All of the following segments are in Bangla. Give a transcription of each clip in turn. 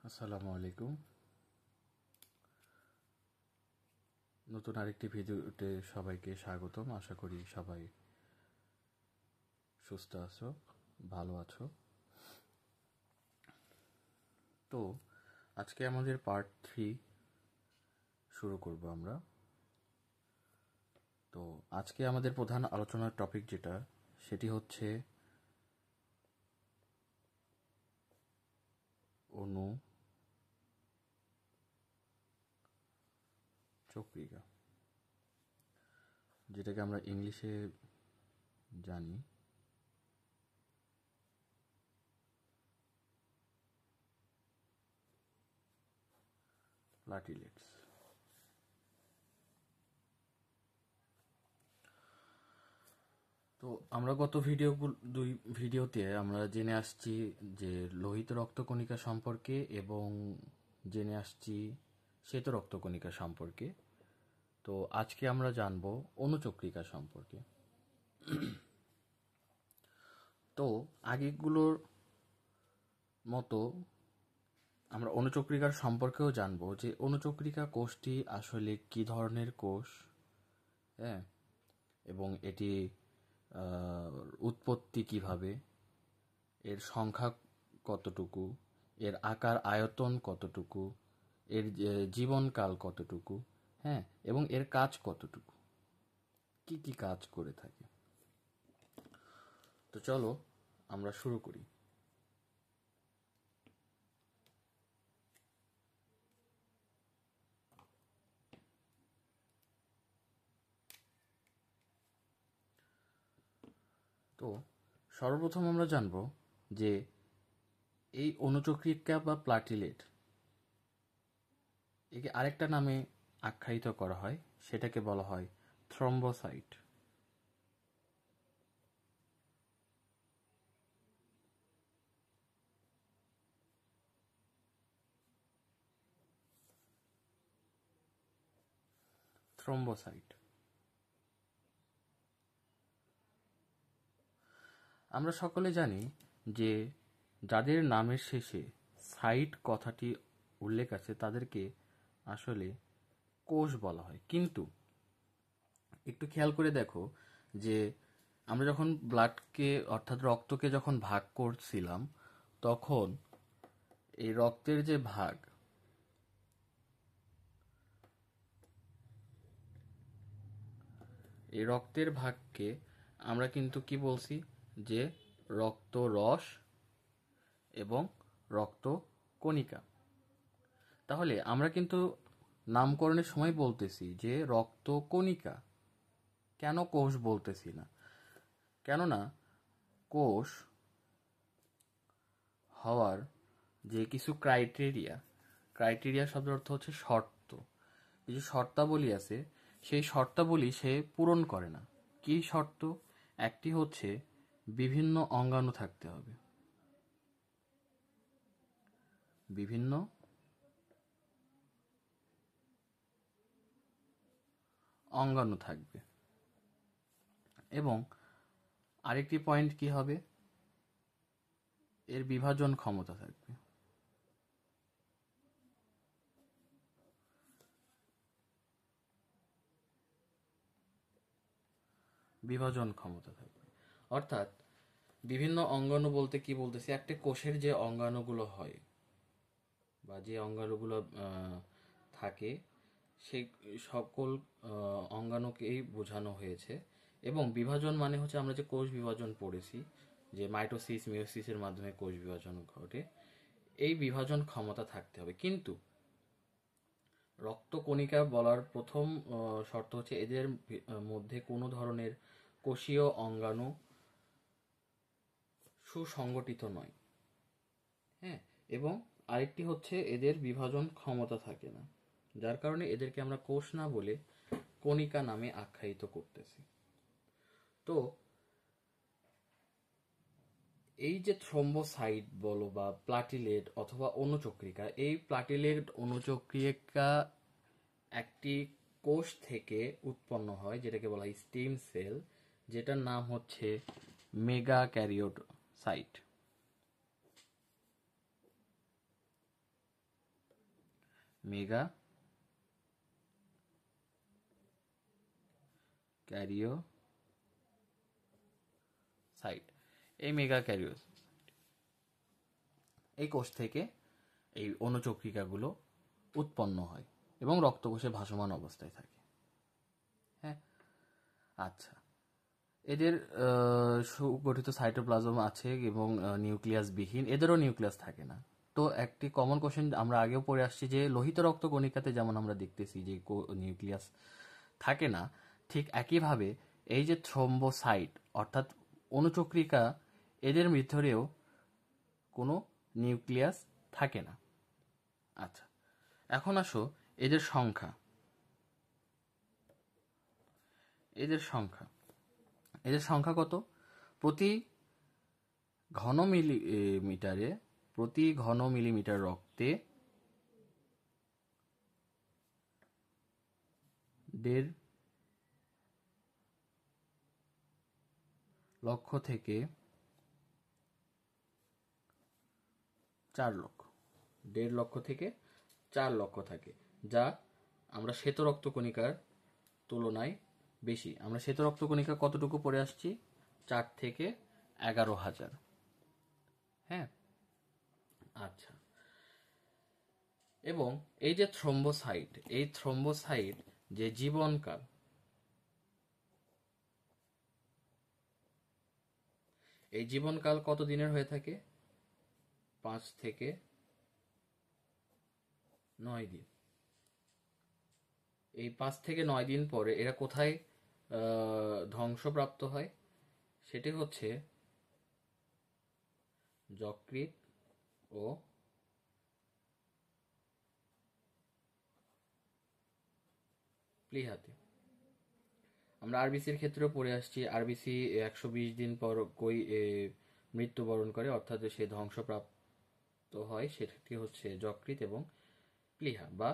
আসসালামু আলাইকুম। নতুন আরেকটি ভিডিওতে সবাইকে স্বাগতম। আশা করি সবাই সুস্থ আছো, ভালো আছো। তো আজকে আমাদের পার্ট 3 শুরু করব আমরা। তো আজকে আমাদের প্রধান আলোচনার টপিক যেটা, সেটি হচ্ছে অণু চক্রিকা, যেটাকে আমরা ইংলিশে জানি প্লাটিলেটস। তো আমরা গত দুই ভিডিওতে আমরা জেনে আসছি যে লোহিত রক্তকণিকা সম্পর্কে এবং জেনে আসছি শ্বেত রক্তকণিকা সম্পর্কে। তো আজকে আমরা জানব অণুচক্রিকা সম্পর্কে। তো আগেগুলোর মতো আমরা অণুচক্রিকার সম্পর্কেও জানব যে অণুচক্রিকা কোষটি আসলে কি ধরনের কোষ, হ্যাঁ, এবং এটি উৎপত্তি কিভাবে, এর সংখ্যা কতটুকু, এর আকার আয়তন কতটুকু, এর জীবনকাল কতটুকু, হ্যাঁ, এবং এর কাজ কতটুকু, কি কি কাজ করে থাকে। তো চলো আমরা শুরু করি। তো সর্বপ্রথম আমরা জানব যে এই অণুচক্রিকা বা প্লাটিলেট, একে আরেকটা নামে আখ্যায়িত করা হয়, সেটাকে বলা হয় থ্রম্বোসাইট। থ্রম্বোসাইট। আমরা সকলে জানি যে যাদের নামের শেষে সাইট কথাটি উল্লেখ আছে তাদেরকে আসলে কোষ বলা হয়। কিন্তু একটু খেয়াল করে দেখো যে আমরা যখন ব্লাডকে অর্থাৎ রক্তকে যখন ভাগ করছিলাম, তখন এই রক্তের যে ভাগ, এই রক্তের ভাগকে আমরা কিন্তু কি বলছি, যে রক্ত রস এবং রক্ত কণিকা। তাহলে আমরা কিন্তু নামকরণের সময় বলতেছি যে রক্ত কণিকা, কেন কোষ বলতেছি না? কেননা কোষ হওয়ার যে কিছু ক্রাইটেরিয়া শব্দের অর্থ হচ্ছে শর্ত, কিছু শর্তাবলী আছে, সেই শর্তাবলী সে পূরণ করে না। কি শর্ত? একটি হচ্ছে বিভিন্ন অঙ্গাণু থাকতে হবে, বিভিন্ন অঙ্গাণু থাকবে, এবং আরেকটি পয়েন্ট কি হবে, এর বিভাজন ক্ষমতা থাকবে। বিভাজন ক্ষমতা থাকবে অর্থাৎ বিভিন্ন অঙ্গাণু বলতে কি বলতেছি, একটা কোষের যে অঙ্গাণুগুলো হয় বা যে অঙ্গাণুগুলো থাকে, সেই সকল অঙ্গাণুকেই বোঝানো হয়েছে। এবং বিভাজন মানে হচ্ছে আমরা যে কোষ বিভাজন পড়েছি, যে মাইটোসিস মিওসিসের মাধ্যমে কোষ বিভাজন ঘটে, এই বিভাজন ক্ষমতা থাকতে হবে। কিন্তু রক্তকণিকা বলার প্রথম শর্ত হচ্ছে এদের মধ্যে কোনো ধরনের কোষীয় অঙ্গাণু সুসংগঠিত নয়, হ্যাঁ, এবং আরেকটি হচ্ছে এদের বিভাজন ক্ষমতা থাকে না, যার কারণে এদেরকে আমরা কোষ না বলে কণিকা নামে আখ্যায়িত করতেছি। তো এই যে থ্রম্বোসাইট বলো বা প্লাটিলেট অথবা অণুচক্রিকা, এই প্লাটিলেট অণুচক্রিকা একটি কোষ থেকে উৎপন্ন হয়, যেটাকে বলা হয় স্টেম সেল, যেটার নাম হচ্ছে মেগা ক্যারিওসাইট। মেগা ক্যারিওসাইট। এই মেগা ক্যারিওসাইট এই কোষ থেকে এই অণুচক্রিকাগুলো উৎপন্ন হয় এবং রক্তকোষে ভাসমান অবস্থায় থাকে। হ্যাঁ, আচ্ছা, এদের সুগঠিত সাইটোপ্লাজম আছে এবং নিউক্লিয়াস বিহীন, এদেরও নিউক্লিয়াস থাকে না। তো একটি কমন কোশ্চেন আমরা আগেও পড়ে আসছি যে লোহিত রক্ত কণিকাতে যেমন আমরা দেখতেছি যে নিউক্লিয়াস থাকে না, ঠিক একইভাবে এই যে থ্রম্বোসাইট অর্থাৎ অণুচক্রিকা, এদের ভিতরেও কোনো নিউক্লিয়াস থাকে না। আচ্ছা, এখন আসো এদের সংখ্যা। এদের সংখ্যা কত? প্রতি ঘন মিলিমিটার রক্তে 1.5 লক্ষ থেকে 4 লক্ষ, 1.5 লক্ষ থেকে 4 লক্ষ থাকে, যা আমরা শ্বেত রক্তকণিকার তুলনায় বেশি। আমরা শ্বেত রক্তকণিকা কতটুকু পড়ে আসছি? 4 থেকে 11,000। হ্যাঁ, আচ্ছা, এবং এই যে থ্রম্বোসাইট, এই থ্রম্বোসাইট যে জীবনকাল, এই জীবনকাল কত দিনের হয়ে থাকে? 5 থেকে 9 দিন। এই 5 থেকে 9 দিন পরে এরা কোথায় ধ্বংসপ্রাপ্ত হয়? সেটি হচ্ছে যকৃৎ ও প্লীহাতে। আমরা আরবিসির ক্ষেত্রেও পড়ে আসছি, আরবিসি 120 দিন পর মৃত্যুবরণ করে, অর্থাৎ সে ধ্বংসপ্রাপ্ত হয়, সেটি হচ্ছে যকৃৎ এবং প্লীহা বা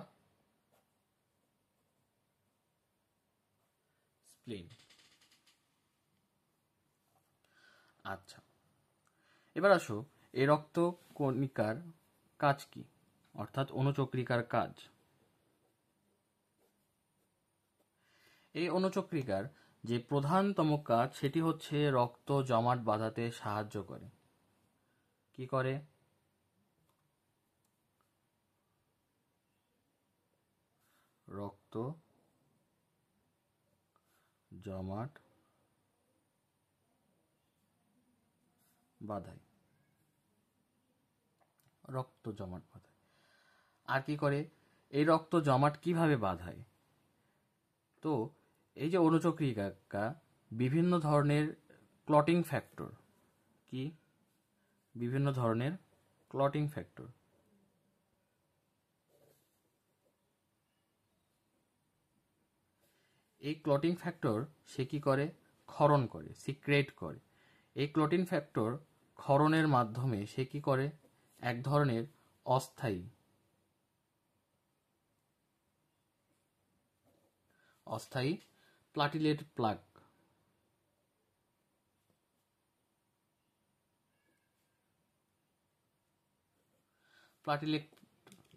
স্প্লিন। আচ্ছা, এবার আসো এই রক্ত কণিকার কাজ কি, অর্থাৎ অণুচক্রিকার কাজ। এই অণুচক্রিকার যে প্রধানতম কাজ সেটি হচ্ছে রক্ত জমাট বাঁধাতে সাহায্য করে। কি করে? রক্ত জমাট বাঁধায়, রক্ত জমাট বাঁধায়। আর কি করে? এই রক্ত জমাট কিভাবে বাঁধায়? তো এই যে অণুচক্রিকা বিভিন্ন ধরনের ক্লটিং ফ্যাক্টর, কি বিভিন্ন ধরনের ক্লটিং ফ্যাক্টর, এই ক্লটিং ফ্যাক্টর সে কি করে? ক্ষরণ করে, সিক্রেট করে। এই ক্লটিং ফ্যাক্টর ক্ষরণের মাধ্যমে সে কি করে? এক ধরনের অস্থায়ী প্লাটিলেট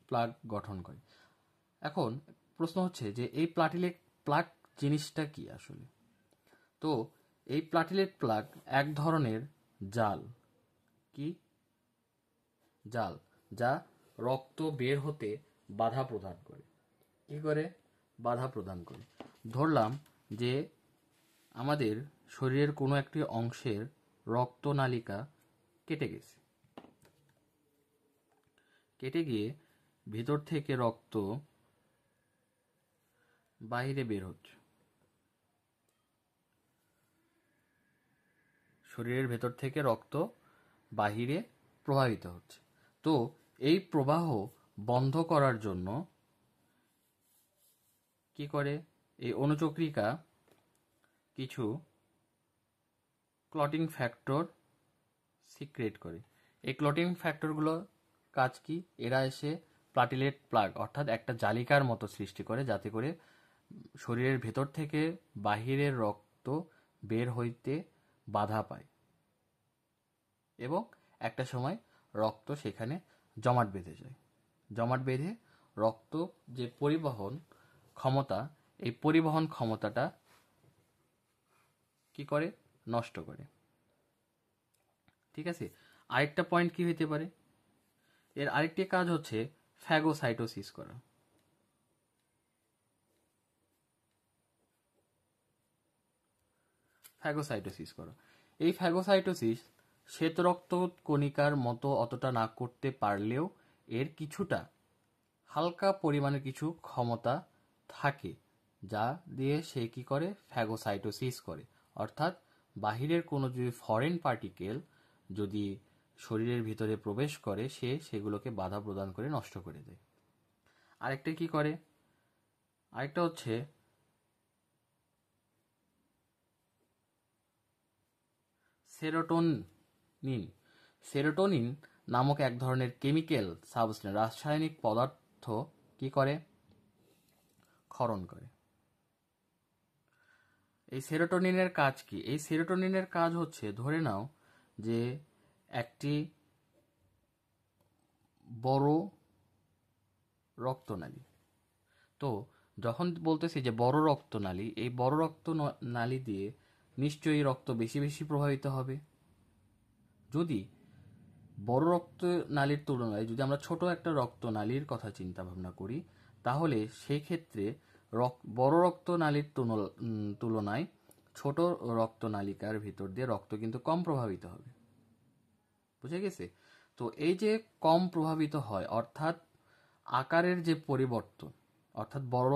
প্লাগ গঠন করে। এখন প্রশ্ন হচ্ছে যে এই প্লাটিলেট প্লাগ জিনিসটা কি আসলে? তো এই প্লাটিলেট প্লাগ এক ধরনের জাল, কি জাল, যা রক্ত বের হতে বাধা প্রদান করে। কি করে? বাধা প্রদান করে। ধরলাম যে আমাদের শরীরের কোনো একটি অংশের রক্তনালিকা কেটে গেছে, কেটে গিয়ে ভিতর থেকে রক্ত বাইরে বের হচ্ছে, শরীরের ভেতর থেকে রক্ত বাহিরে প্রবাহিত হচ্ছে। তো এই প্রবাহ বন্ধ করার জন্য কি করে? এই অণুচক্রিকা কিছু ক্লটিং ফ্যাক্টর সিক্রেট করে। এই ক্লটিং ফ্যাক্টরগুলো কাজ কি? এরা এসে প্লাটিলেট প্লাগ অর্থাৎ একটা জালিকার মতো সৃষ্টি করে, যাতে করে শরীরের ভেতর থেকে বাহিরের রক্ত বের হইতে বাধা পায় এবং একটা সময় রক্ত সেখানে জমাট বেঁধে যায়। জমাট বেঁধে রক্ত যে পরিবহন ক্ষমতা, এই পরিবহন ক্ষমতাটা কি করে? নষ্ট করে। ঠিক আছে, আরেকটা পয়েন্ট কি হইতে পারে, এর আরেকটি কাজ হচ্ছে ফ্যাগোসাইটোসিস করা। ফ্যাগোসাইটোসিস করা, এই ফ্যাগোসাইটোসিস শ্বেতরক্ত কণিকার মতো অতটা না করতে পারলেও এর কিছুটা হালকা পরিমাণে কিছু ক্ষমতা থাকে, যা দিয়ে সে কি করে? ফ্যাগোসাইটোসিস করে। অর্থাৎ বাহিরের কোনো যদি ফরেন পার্টিকেল যদি শরীরের ভিতরে প্রবেশ করে, সে সেগুলোকে বাধা প্রদান করে নষ্ট করে দেয়। আরেকটা কি করে? আরেকটা হচ্ছে সেরোটোনিন। সেরোটোনিন নামক এক ধরনের কেমিক্যাল সাবস্টেন্স, রাসায়নিক পদার্থ কি করে? ক্ষরণ করে। এই সেরোটোনিনের কাজ কি? এই সেরোটোনিনের কাজ হচ্ছে, ধরে নাও যে একটি বড় রক্তনালী, তো যখন বলতেছি যে বড় রক্তনালী, এই বড় রক্তনালী দিয়ে নিশ্চয়ই রক্ত বেশি বেশি প্রভাবিত হবে। যদি বড় রক্তনালীর তুলনায় যদি আমরা ছোট একটা রক্তনালীর কথা চিন্তা ভাবনা করি, তাহলে সেই ক্ষেত্রে বড় রক্তনালীর তুলনায় ছোট রক্তনালিকার ভিতর দিয়ে রক্ত কিন্তু কম প্রভাবিত হবে। বুঝে গেছে? তো এই যে কম প্রভাবিত হয়, অর্থাৎ আকারের যে পরিবর্তন, অর্থাৎ বড়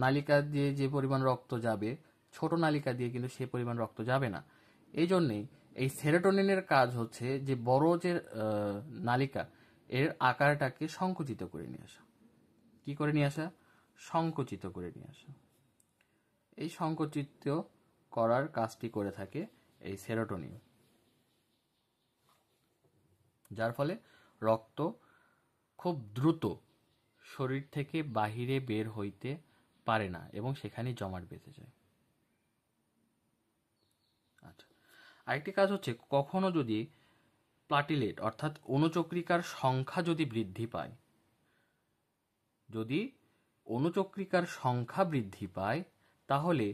নালিকা দিয়ে যে পরিমাণ রক্ত যাবে, ছোট নালিকা দিয়ে কিন্তু সেই পরিমাণ রক্ত যাবে না। এই জন্যেই এই সেরোটোনিনের কাজ হচ্ছে যে বড় যে নালিকা, এর আকারটাকে সংকুচিত করে নিয়ে আসা। কি করে নিয়ে আসা? সংকুচিত করে নিয়ে আসা। এই সংকুচিত করার কাজটি করে থাকে এই সেরোটোনিন, যার ফলে রক্ত খুব দ্রুত শরীর থেকে বাহিরে বের হইতে পারে না এবং সেখানে জমাট বেঁধে যায়। আচ্ছা, আরেকটি কাজ হচ্ছে, কখনো যদি প্লাটিলেট অর্থাৎ অণুচক্রিকার সংখ্যা যদি বৃদ্ধি পায়, যদি অণুচক্রিকার সংখ্যা বৃদ্ধি পায়, তাহলে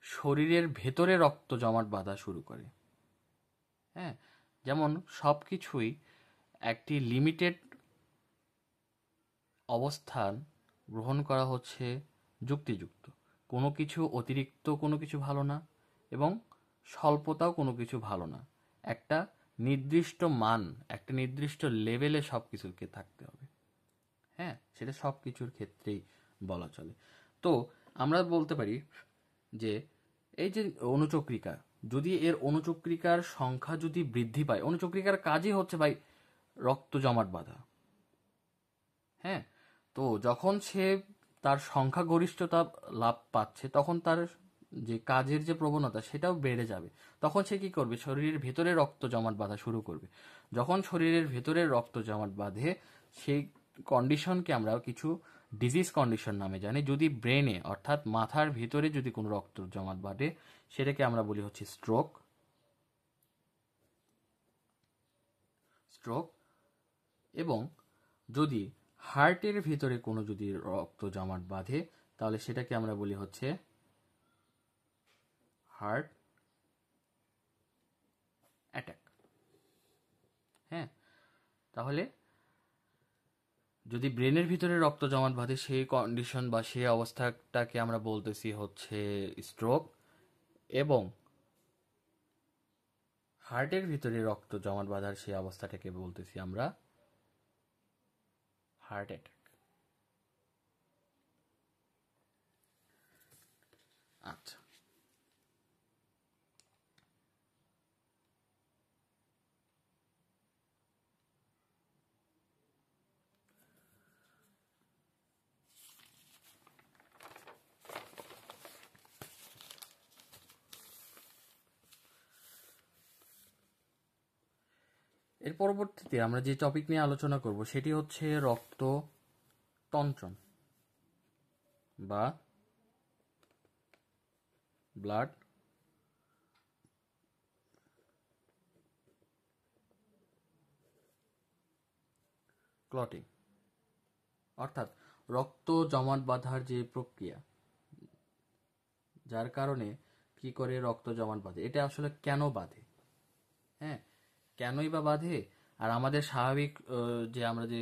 শরীরের ভেতরে রক্ত জমাট বাঁধা শুরু করে। হ্যাঁ, যেমন সব কিছুই একটি লিমিটেড অবস্থান গ্রহণ করা হচ্ছে যুক্তিযুক্ত। কোনো কিছু অতিরিক্ত কোনো কিছু ভালো না, এবং স্বল্পতাও কোনো কিছু ভালো না। একটা নির্দিষ্ট মান, একটা নির্দিষ্ট লেভেলে সব কিছুকে থাকতে হবে। হ্যাঁ, সেটা সব কিছুর ক্ষেত্রেই বলা চলে। তো আমরা বলতে পারি যে এই যে অণুচক্রিকা, যদি এর অণুচক্রিকার সংখ্যা যদি বৃদ্ধি পায়, অণুচক্রিকার কাজই হচ্ছে ভাই রক্ত জমাট বাঁধা। হ্যাঁ, তো যখন সে তার সংখ্যাগরিষ্ঠতা লাভ পাচ্ছে, তখন তার যে কাজের যে প্রবণতা সেটাও বেড়ে যাবে। তখন সে কি করবে? শরীরের ভেতরে রক্ত জমাট বাঁধা শুরু করবে। যখন শরীরের ভেতরে রক্ত জমাট বাঁধে, সেই কন্ডিশনকে আমরা কিছু ডিজিজ কন্ডিশন নামে জানি। যদি ব্রেনে অর্থাৎ মাথার ভিতরে যদি কোনো রক্ত জমাট বাঁধে, সেটাকে আমরা বলি হচ্ছে স্ট্রোক। স্ট্রোক। এবং যদি হার্টের ভিতরে কোনো যদি রক্ত জমাট বাঁধে, তাহলে সেটাকে আমরা বলি হচ্ছে হার্ট অ্যাটাক। হ্যাঁ, তাহলে যদি ব্রেনের ভিতরে রক্ত জমাট বাঁধে, সেই কন্ডিশন বা সেই অবস্থাটাকে আমরা বলতেছি হচ্ছে স্ট্রোক। এবং হার্টের ভিতরে রক্ত জমাট বাঁধার সেই অবস্থাটাকে বলতেছি আমরা হার্ট অ্যাটাক। আচ্ছা, এর পরবর্তীতে আমরা যে টপিক নিয়ে আলোচনা করব সেটি হচ্ছে রক্ত তন্ত্রণ বা ব্লাড ক্লটিং। অর্থাৎ রক্ত জমাট বাঁধার যে প্রক্রিয়া, যার কারণে কি করে রক্ত জমাট বাঁধে, এটা আসলে কেন বাঁধে, হ্যাঁ, কেনই বা বাঁধে, আর আমাদের স্বাভাবিক যে আমরা যে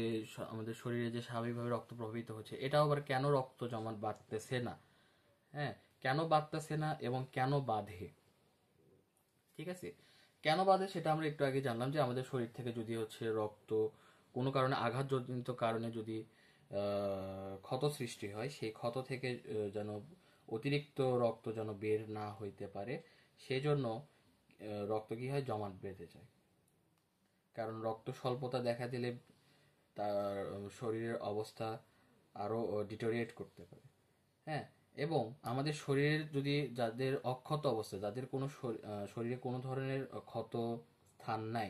আমাদের শরীরে যে স্বাভাবিকভাবে রক্ত প্রবাহিত হচ্ছে, এটাও আবার কেন রক্ত জমাট বাঁধতেছে না, হ্যাঁ, কেন বাঁধতেছে না এবং কেন বাঁধে, ঠিক আছে। কেন বাঁধে সেটা আমরা একটু আগে জানলাম, যে আমাদের শরীর থেকে যদি হচ্ছে রক্ত কোনো কারণে আঘাতজনিত কারণে যদি ক্ষত সৃষ্টি হয়, সেই ক্ষত থেকে যেন অতিরিক্ত রক্ত যেন বের না হইতে পারে, সেজন্য রক্ত কি হয়, জমাট বেঁধে যায়। কারণ রক্ত স্বল্পতা দেখা দিলে তার শরীরের অবস্থা আরো ডিটোরিয়েট করতে পারে, হ্যাঁ। এবং আমাদের শরীরের যদি যাদের অক্ষত অবস্থা, যাদের কোনো শরীরে কোনো ধরনের ক্ষত স্থান নাই,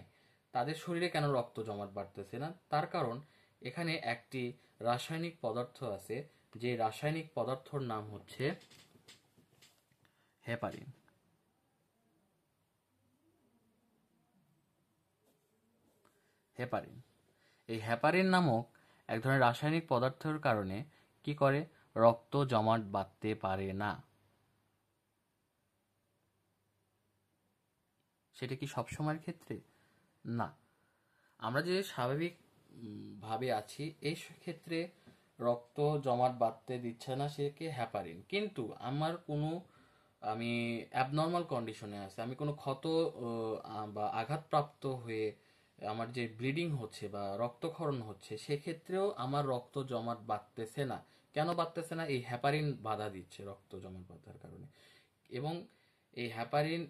তাদের শরীরে কেন রক্ত জমাট বাড়তেছে না, তার কারণ এখানে একটি রাসায়নিক পদার্থ আছে, যে রাসায়নিক পদার্থর নাম হচ্ছে হেপারিন। হেপারিন, এই হেপারিন নামক এক ধরনের রাসায়নিক পদার্থের কারণে কি করে, রক্ত জমাট বাঁধতে পারে না। সেটা কি সব সময়ের ক্ষেত্রে? না। আমরা যে স্বাভাবিক ভাবে আছি, এই ক্ষেত্রে রক্ত জমাট বাঁধতে দিচ্ছে না সে কে, হ্যাপারিন। কিন্তু আমার কোনো, আমি অ্যাবনর্মাল কন্ডিশনে আছে, আমি কোনো ক্ষত বা আঘাতপ্রাপ্ত হয়ে আমার যে ব্লিডিং হচ্ছে বা রক্তক্ষরণ হচ্ছে, সেক্ষেত্রেও আমার রক্ত জমাট বাঁধতেছে না। কেন বাঁধতেছে না? এই হ্যাপারিন বাধা দিচ্ছে রক্ত জমাট বাঁধার কারণে। এবং এই হ্যাপারিন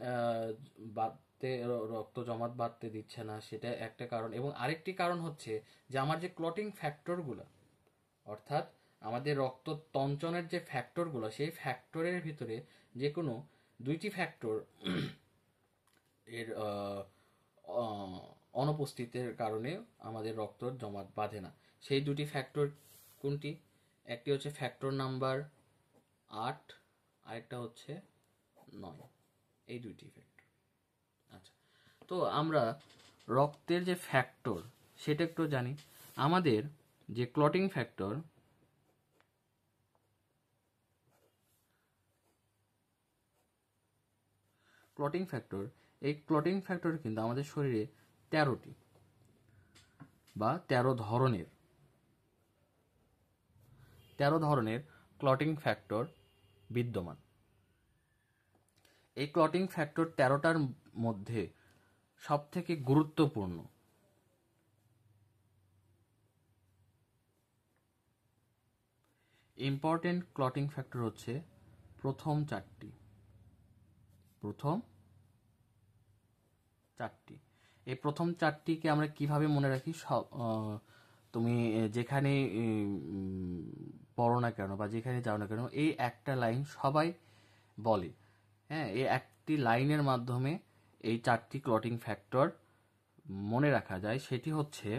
বাঁধতে, রক্ত জমাট বাঁধতে দিচ্ছে না, সেটা একটা কারণ। এবং আরেকটি কারণ হচ্ছে যে আমার যে ক্লটিং ফ্যাক্টরগুলো, অর্থাৎ আমাদের রক্ত তঞ্চনের যে ফ্যাক্টরগুলো, সেই ফ্যাক্টরের ভিতরে যে কোনো দুইটি ফ্যাক্টর এর অনুপস্থিতির কারণে আমাদের রক্ত জমাট বাঁধে না। সেই দুটি ফ্যাক্টর কোনটি? একটি হচ্ছে ফ্যাক্টর নাম্বার 8, আরেকটা হচ্ছে 9, এই দুইটি ফ্যাক্টর। আচ্ছা, তো আমরা রক্তের যে ফ্যাক্টর সেটা একটু জানি। আমাদের যে ক্লটিং ফ্যাক্টর, এই ক্লটিং ফ্যাক্টর কিন্তু আমাদের শরীরে 13টি বা 13 ধরনের ক্লটিং ফ্যাক্টর বিদ্যমান। এই ক্লটিং ফ্যাক্টর 13টার মধ্যে সব থেকে গুরুত্বপূর্ণ ইম্পর্টেন্ট ক্লটিং ফ্যাক্টর হচ্ছে প্রথম চারটি। এই প্রথম চারটিকে আমরা কিভাবে মনে রাখি? তুমি যেখানে পড়ো না কেন বা যেখানে যাও না কেন, এই একটা লাইন সবাই বলে, হ্যাঁ, এই একটি লাইনের মাধ্যমে এই চারটি ক্লটিং ফ্যাক্টর মনে রাখা যায়। সেটি হচ্ছে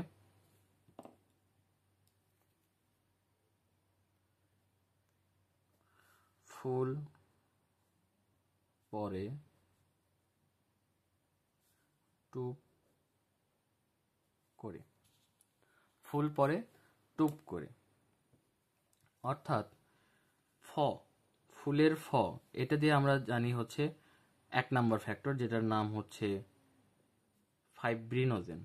ফুল পরে টুপ করে, ফুল পরে টুপ করে, অর্থাৎ ফ, ফুলের ফ, এটা দিয়ে আমরা জানি হচ্ছে 1 নাম্বার ফ্যাক্টর, যেটার নাম হচ্ছে ফাইব্রিনোজেন।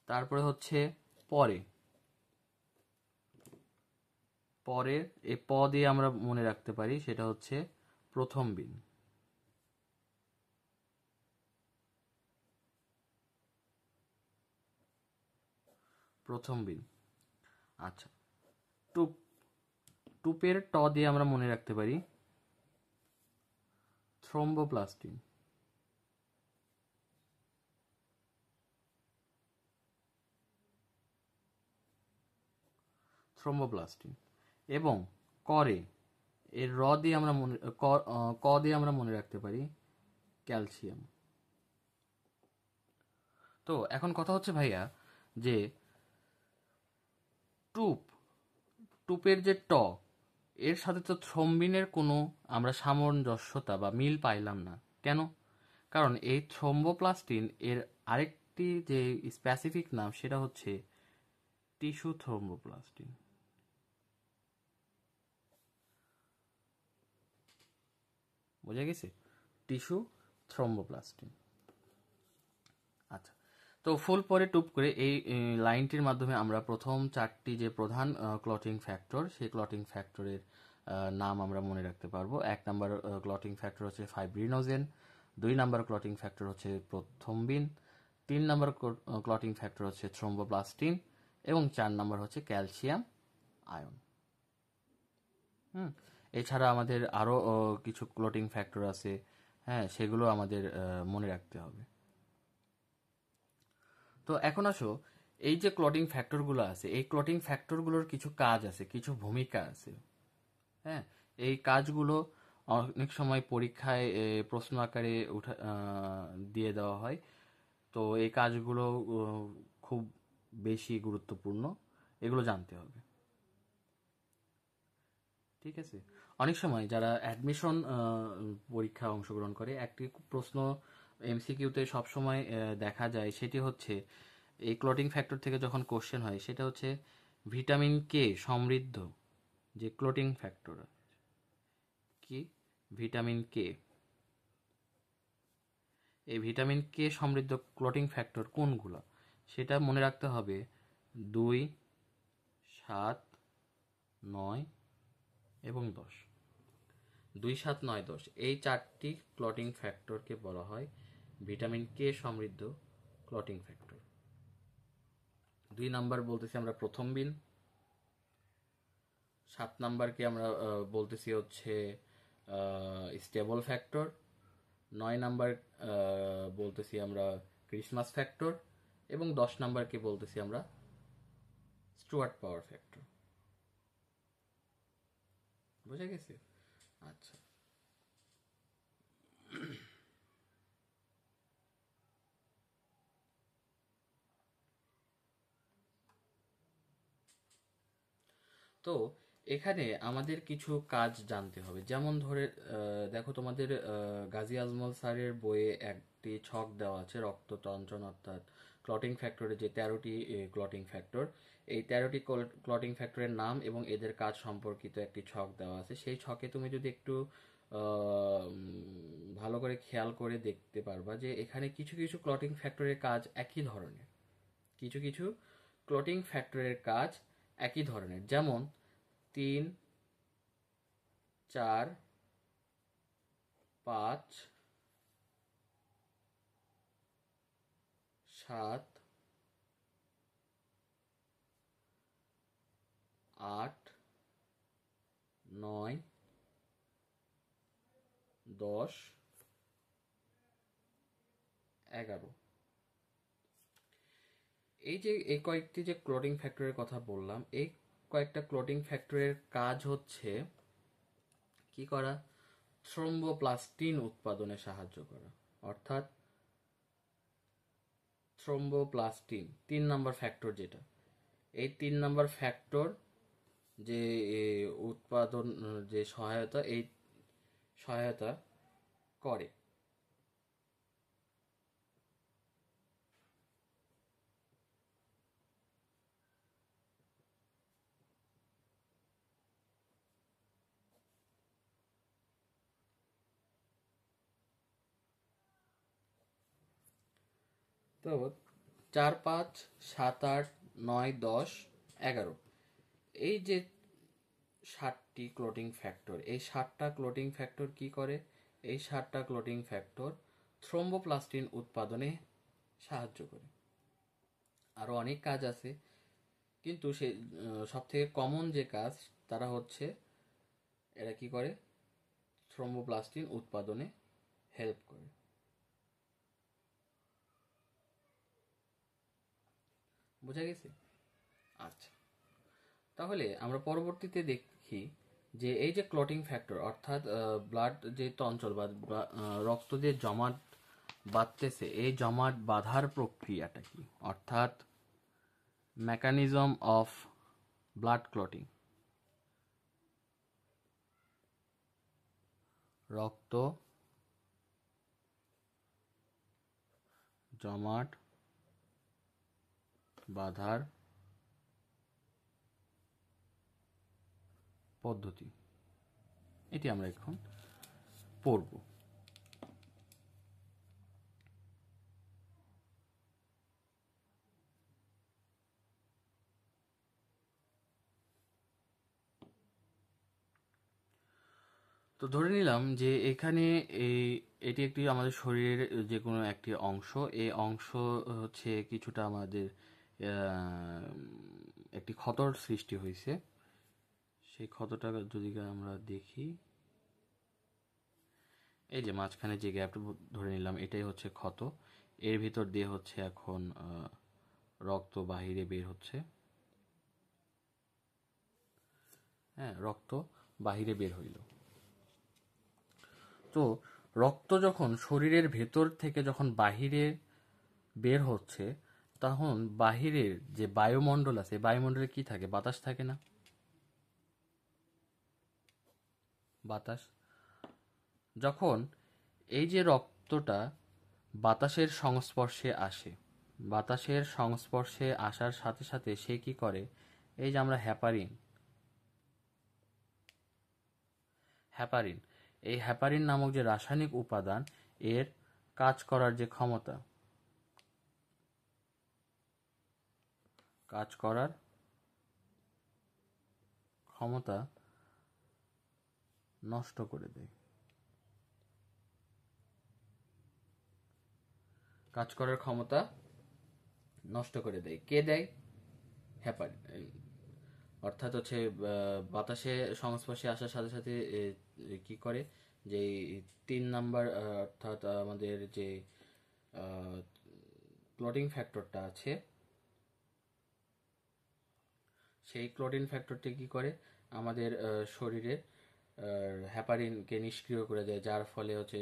তারপরে হচ্ছে পরে, পরের এই প দিয়ে আমরা মনে রাখতে পারি, সেটা হচ্ছে প্রথম বিন। আচ্ছা, টুপ, টুপের ট দিয়ে আমরা মনে রাখতে পারি থ্রোম্বোপ্লাস্টিন। এবং করে, এর র দিয়ে আমরা ক দিয়ে আমরা মনে রাখতে পারি ক্যালসিয়াম। তো এখন কথা হচ্ছে ভাইয়া, যে টুপ, টুপের যে ট, এর সাথে তো থ্রম্বিনের কোনো আমরা সামঞ্জস্যতা বা মিল পাইলাম না। কেন? কারণ এই থ্রোম্বোপ্লাস্টিন এর আরেক আরেকটি যে স্পেসিফিক নাম সেটা হচ্ছে টিস্যু থ্রোম্বোপ্লাস্টিন। বোঝা গেছে? Tissue thromboplastin. আচ্ছা, তো ফুল পরে টুপ করে এই লাইনটির মাধ্যমে আমরা প্রথম চারটি যে প্রধান ক্লটিং ফ্যাক্টর, সেই ক্লটিং ফ্যাক্টরের নাম আমরা মনে রাখতে পারবো। 1 নাম্বার ক্লটিং ফ্যাক্টর হচ্ছে ফাইব্রিনোজেন, 2 নাম্বার ক্লটিং ফ্যাক্টর হচ্ছে প্রথম্বিন, 3 নাম্বার ক্লটিং ফ্যাক্টর হচ্ছে থ্রোম্বোপ্লাস্টিন এবং 4 নাম্বার হচ্ছে ক্যালসিয়াম আয়ন। এছাড়া আমাদের আরও কিছু ক্লটিং ফ্যাক্টর আছে, হ্যাঁ, সেগুলো আমাদের মনে রাখতে হবে। তো এখন আসো, এই যে ক্লটিং ফ্যাক্টরগুলো আছে, এই ক্লটিং ফ্যাক্টরগুলোর কিছু কাজ আছে, কিছু ভূমিকা আছে। হ্যাঁ, এই কাজগুলো অনেক সময় পরীক্ষায় প্রশ্ন আকারে দিয়ে দেওয়া হয়। তো এই কাজগুলো খুব বেশি গুরুত্বপূর্ণ, এগুলো জানতে হবে। ঠিক আছে? অনেক সময় যারা অ্যাডমিশন পরীক্ষা অংশগ্রহণ করে, একটি প্রশ্ন এমসিকিউতে সবসময় দেখা যায়, সেটি হচ্ছে এই ক্লটিং ফ্যাক্টর থেকে যখন কোশ্চেন হয়, সেটা হচ্ছে ভিটামিন কে সমৃদ্ধ যে ক্লটিং ফ্যাক্টর, কি ভিটামিন কে, এই ভিটামিন কে সমৃদ্ধ ক্লটিং ফ্যাক্টর কোনগুলো সেটা মনে রাখতে হবে। 2, 7, 9 এবং 10। 2, 7, 9, 10 এই চারটি ক্লটিং ফ্যাক্টরকে বলা হয় ভিটামিন কে সমৃদ্ধ ক্লটিং ফ্যাক্টর। 2 নাম্বার বলতেছি আমরা প্রথম্বিন, 7 নাম্বারকে আমরা বলতেছি হচ্ছে স্টেবল ফ্যাক্টর, 9 নাম্বার বলতেছি আমরা ক্রিসমাস ফ্যাক্টর এবং 10 নাম্বারকে বলতেছি আমরা স্টুয়ার্ট পাওয়ার ফ্যাক্টর। বুঝা গেছে? আচ্ছা, তো এখানে আমাদের কিছু কাজ জানতে হবে। যেমন ধরে দেখো, তোমাদের গাজী আজমল স্যারের বইয়ে একটি ছক দেওয়া আছে রক্ততঞ্চন, অর্থাৎ ক্লটিং ফ্যাক্টরের যে 13টি ক্লটিং ফ্যাক্টর, এই 13টি ক্লটিং ফ্যাক্টরের নাম এবং এদের কাজ সম্পর্কিত একটি ছক দেওয়া আছে। সেই ছকে তুমি যদি একটু ভালো করে খেয়াল করে দেখতে পারবা যে এখানে কিছু কিছু ক্লটিং ফ্যাক্টরের কাজ একই ধরনের, কিছু কিছু ক্লটিং ফ্যাক্টরের কাজ একই ধরনের। যেমন 3, 4, 5, 7, 8, 9, 10, 11। এই যে এই কয়েকটি যে ক্লটিং ফ্যাক্টরের কথা বললাম, এই কয়েকটা ক্লটিং ফ্যাক্টরের কাজ হচ্ছে কি করা? থ্রোম্বোপ্লাস্টিন উৎপাদনে সাহায্য করা। অর্থাৎ থ্রোম্বোপ্লাস্টিন 3 নাম্বার ফ্যাক্টর যেটা, এই 3 নাম্বার ফ্যাক্টর যে উৎপাদন, যে সহায়তা, এই সহায়তা করে। তো 4, 5, 7, 8, 9, 10, 11 এই যে 7টি ক্লোটিং ফ্যাক্টর, এই 7টা ক্লোটিং ফ্যাক্টর কি করে? এই 7টা ক্লোটিং ফ্যাক্টর থ্রোম্বোপ্লাস্টিন উৎপাদনে সাহায্য করে। আরও অনেক কাজ আছে, কিন্তু সে সব থেকে কমন যে কাজ, তারা হচ্ছে এরা কি করে? থ্রোম্বোপ্লাস্টিন উৎপাদনে হেল্প করে। বোঝা গেছে? আচ্ছা, তাহলে আমরা পরবর্তীতে দেখি যে এই যে ক্লটিং ফ্যাক্টর, অর্থাৎ ব্লাড যে তঞ্চল বা রক্ত যে জমাট বাঁধতেছে, এই জমাট বাঁধার প্রক্রিয়াটা কি, অর্থাৎ মেকানিজম অফ ব্লাড ক্লটিং। রক্ত জমাট বাধার পদ্ধতি, এটি আমরা এখন পড়ব। তো ধরে নিলাম যে এখানে এটি একটি আমাদের শরীরের যে কোনো একটি অংশ। এই অংশ হচ্ছে কিছুটা আমাদের একটি ক্ষতর সৃষ্টি হয়েছে। সেই ক্ষতটা যদি আমরা দেখি, এই যে মাঝখানে যে গ্যাপটা ধরে নিলাম এটাই হচ্ছে ক্ষত। এর ভিতর দিয়ে হচ্ছে এখন রক্ত বাহিরে বের হচ্ছে। হ্যাঁ, রক্ত বাহিরে বের হইল। তো রক্ত যখন শরীরের ভেতর থেকে যখন বাহিরে বের হচ্ছে, তখন বাহিরের যে বায়ুমণ্ডল আছে, বায়ুমণ্ডলে কি থাকে? বাতাস থাকে না? বাতাস যখন এই যে রক্তটা বাতাসের সংস্পর্শে আসে, বাতাসের সংস্পর্শে আসার সাথে সাথে সে কি করে, এই যে আমরা হ্যাপারিন, হ্যাপারিন এই হ্যাপারিন নামক যে রাসায়নিক উপাদান, এর কাজ করার যে ক্ষমতা, কাজ করার ক্ষমতা নষ্ট করে দেয়। কাজ করার ক্ষমতা নষ্ট করে দেয়। কে দেয়? হ্যাপারিন। অর্থাৎ হচ্ছে বাতাসে সংস্পর্শে আসার সাথে সাথে কি করে, যে 3 নাম্বার অর্থাৎ আমাদের যে ক্লটিং ফ্যাক্টরটা আছে, সেই ক্লোটিন ফ্যাক্টরটি কি করে, আমাদের শরীরে হ্যাপারিনকে নিষ্ক্রিয় করে দেয়, যার ফলে হচ্ছে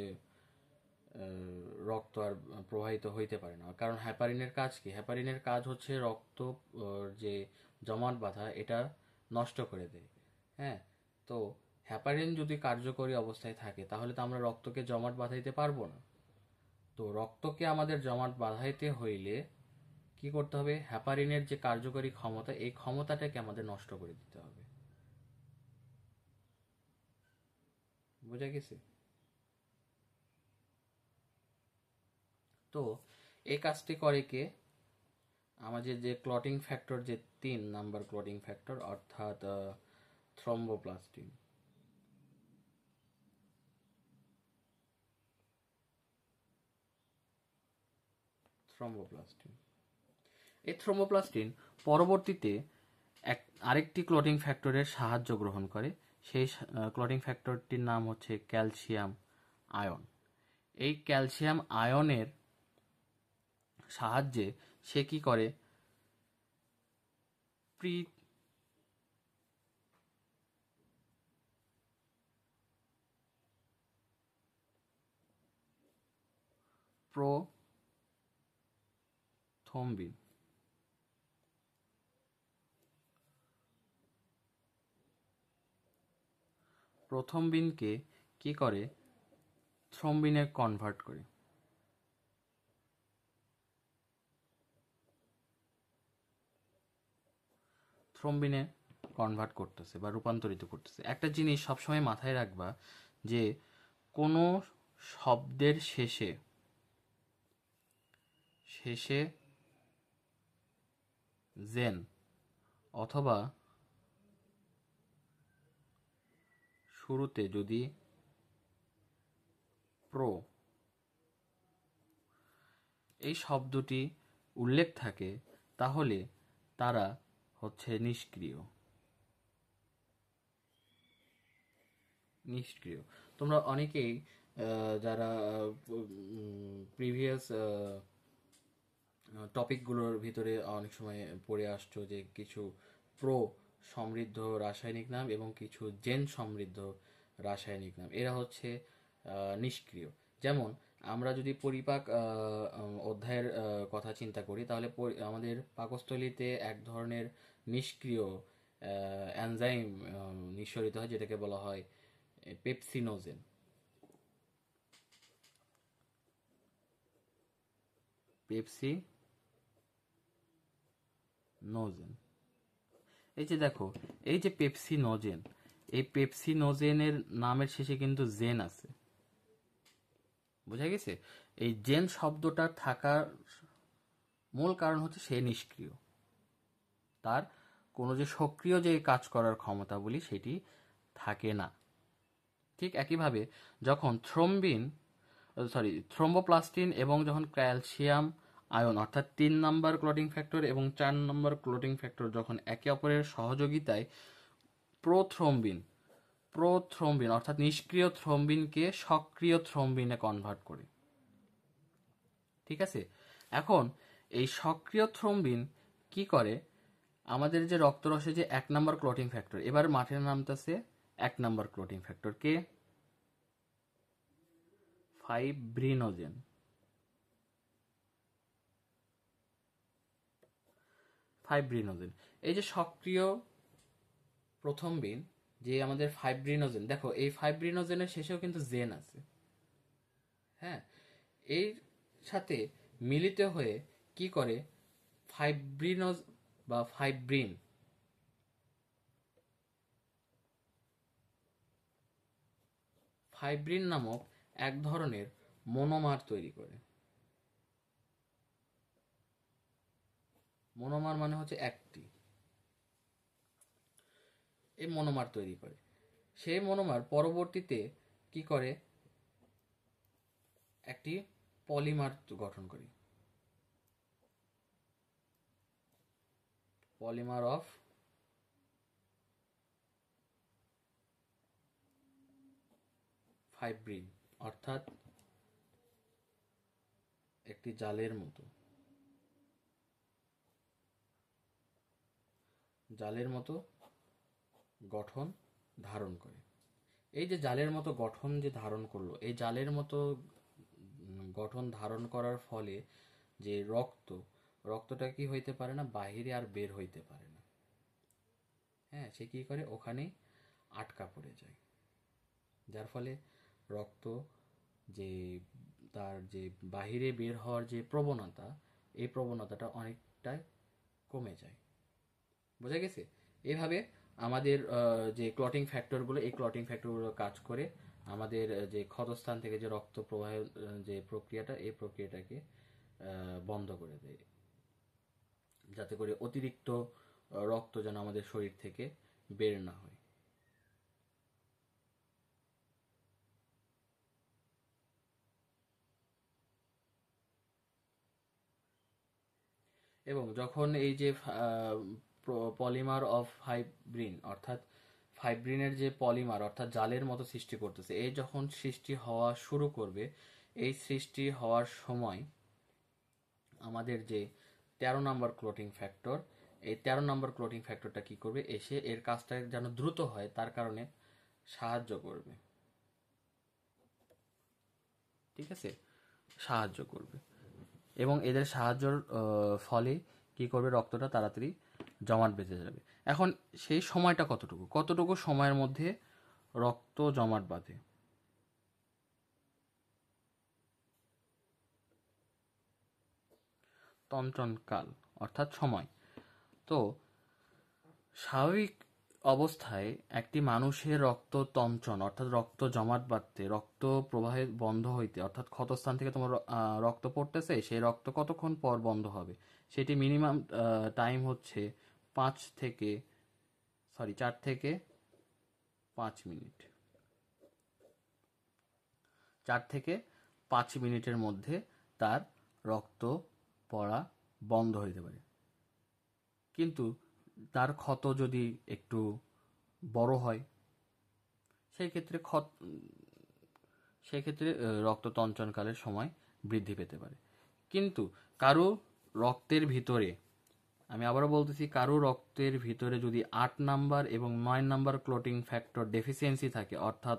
রক্ত আর প্রবাহিত হইতে পারে না। কারণ হ্যাপারিনের কাজ কি? হ্যাপারিনের কাজ হচ্ছে রক্ত যে জমাট বাঁধা, এটা নষ্ট করে দেয়। হ্যাঁ, তো হ্যাপারিন যদি কার্যকরী অবস্থায় থাকে তাহলে তো আমরা রক্তকে জমাট বাঁধাইতে পারবো না। তো রক্তকে আমাদের জমাট বাঁধাইতে হইলে কি করতে হবে? হ্যাপারিনের যে কার্যকরী ক্ষমতা, এই ক্ষমতাটাকে আমাদের নষ্ট করে দিতে হবে। বোঝা গেছে? তো এই কাজটি করে কে? আমাদের যে ক্লটিং ফ্যাক্টর, যে 3 নাম্বার ক্লটিং ফ্যাক্টর, অর্থাৎ থ্রম্বোপ্লাস্টিন। থ্রম্বোপ্লাস্টিন এই থ্রম্বোপ্লাস্টিন পরবর্তীতে আরেকটি ক্লটিং ফ্যাক্টরের সাহায্য গ্রহণ করে। সেই ক্লটিং ফ্যাক্টরটির নাম হচ্ছে ক্যালসিয়াম আয়ন। এই ক্যালসিয়াম আয়নের সাহায্যে সে কি করে, প্রথম্বিন, প্রথম্বিনকে কি করে, থ্রম্বিনে কনভার্ট করে। থ্রম্বিনে কনভার্ট করতেছে বা রূপান্তরিত করতেছে। একটা জিনিস সবসময় মাথায় রাখবা, যে কোনো শব্দের শেষে শেষে জেন অথবা শুরুতে যদি প্রো এই শব্দটি উল্লেখ থাকে, তাহলে তারা হচ্ছে নিষ্ক্রিয়। নিষ্ক্রিয় তোমরা অনেকেই যারা প্রিভিয়াস টপিকগুলোর ভিতরে অনেক সময় পড়ে আসছো, যে কিছু প্রো সমৃদ্ধ রাসায়নিক নাম এবং কিছু জেন সমৃদ্ধ রাসায়নিক নাম, এরা হচ্ছে নিষ্ক্রিয়। যেমন আমরা যদি পরিপাক অধ্যায়ের কথা চিন্তা করি, তাহলে আমাদের পাকস্থলীতে এক ধরনের নিষ্ক্রিয় এনজাইম নিঃসরিত হয়, যেটাকে বলা হয় পেপসিনোজেন। পেপসি নোজেন। এই যে দেখো, এই যে পেপসিনোজেন, এই পেপসিনোজেনের নামের শেষে কিন্তু জেন আছে, বোঝা গেছে? এই জেন শব্দটা থাকার মূল কারণ হচ্ছে সে নিষ্ক্রিয়, তার কোনো যে সক্রিয় যে কাজ করার ক্ষমতা বলি সেটি থাকে না। ঠিক একইভাবে যখন থ্রোম্বোপ্লাস্টিন এবং যখন ক্যালসিয়াম আয়ন অর্থাৎ 3 নম্বর ক্লটিং ফ্যাক্টর এবং 4 নম্বর ক্লটিং ফ্যাক্টর যখন একে অপরের সহযোগিতায় প্রোথ্রম্বিন প্রোথ্রম্বিন অর্থাৎ নিষ্ক্রিয় থ্রম্বিনকে সক্রিয় থ্রম্বিনে কনভার্ট করে। ঠিক আছে, এখন এই সক্রিয় থ্রম্বিন কি করে, আমাদের যে রক্তরসে যে 1 নম্বর ক্লটিং ফ্যাক্টর, এবার মাঠে নামতেছে 1 নম্বর ক্লটিং ফ্যাক্টর কে, ফাইব্রিনোজেন। ফাইব্রিনোজেন, এই যে সক্রিয় প্রথমবিন যে আমাদের ফাইব্রিনোজেন, দেখো এই ফাইব্রিনোজেনের শেষেও কিন্তু জেন আছে। হ্যাঁ, এর সাথে মিলিত হয়ে কি করে ফাইব্রিনোজ বা ফাইব্রিন ফাইব্রিন নামক এক ধরনের মনোমার তৈরি করে। মনোমার মানে হচ্ছে একটি, এই মনোমার তৈরি করে। সেই মনোমার পরবর্তীতে কি করে, একটি পলিমার গঠন করে, পলিমার অফ ফাইব্রিন, অর্থাৎ একটি জালের মতো গঠন ধারণ করে। এই যে জালের মতো গঠন যে ধারণ করলো, এই জালের মতো গঠন ধারণ করার ফলে যে রক্তটা কি হইতে পারে না, বাহিরে আর বের হইতে পারে না। হ্যাঁ, সে কি করে, ওখানেই আটকা পড়ে যায়, যার ফলে রক্ত যে তার যে বাহিরে বের হওয়ার যে প্রবণতা, এই প্রবণতাটা অনেকটাই কমে যায়। বোঝা গেছে? এইভাবে আমাদের যে ক্লটিং ফ্যাক্টরগুলো, এই ক্লটিং ফ্যাক্টরগুলো কাজ করে আমাদের যে ক্ষতস্থান থেকে যে রক্ত প্রবাহের যে প্রক্রিয়াটা, এই প্রক্রিয়াটাকে বন্ধ করে দেয়, যাতে করে অতিরিক্ত রক্ত যেন আমাদের শরীর থেকে বের না হয়। এবং যখন এই যে পলিমার অফ ফাইব্রিন অর্থাৎ ফাইব্রিনের যে পলিমার অর্থাৎ জালের মতো সৃষ্টি করতেছে, এই যখন সৃষ্টি হওয়া শুরু করবে, এই সৃষ্টি হওয়ার সময় আমাদের যে 13 নম্বর ক্লোটিং ফ্যাক্টর, এই 13 নম্বর ক্লোটিং ফ্যাক্টরটা কি করবে, এসে এর কাজটা যেন দ্রুত হয় তার কারণে সাহায্য করবে। ঠিক আছে, সাহায্য করবে এবং এদের সাহায্যর ফলে কি করবে, রক্তটা তাড়াতাড়ি জমাট বেঁধে যাবে। এখন সেই সময়টা কতটুকু সময়ের মধ্যে রক্ত জমাট বাঁধে, তন্ত্রণকাল অর্থাৎ সময়। তো স্বাভাবিক অবস্থায় একটি মানুষের রক্ত তন্ত্রণ অর্থাৎ রক্ত জমাট বাঁধতে, রক্ত প্রবাহে বন্ধ হইতে, অর্থাৎ ক্ষতস্থান থেকে তোমার রক্ত পড়তেছে, সেই রক্ত কতক্ষণ পর বন্ধ হবে, সেটি মিনিমাম টাইম হচ্ছে 4 থেকে 5 মিনিট। 4 থেকে 5 মিনিটের মধ্যে তার রক্ত পড়া বন্ধ হইতে পারে। কিন্তু তার ক্ষত যদি একটু বড় হয়, সেই ক্ষেত্রে রক্ত তঞ্চনকালের সময় বৃদ্ধি পেতে পারে। কিন্তু কারো রক্তের ভিতরে, আমি আবারও বলতেছি, কারো রক্তের ভিতরে যদি 8 নম্বর এবং 9 নম্বর ক্লোটিং ফ্যাক্টর ডেফিসিয়েন্সি থাকে অর্থাৎ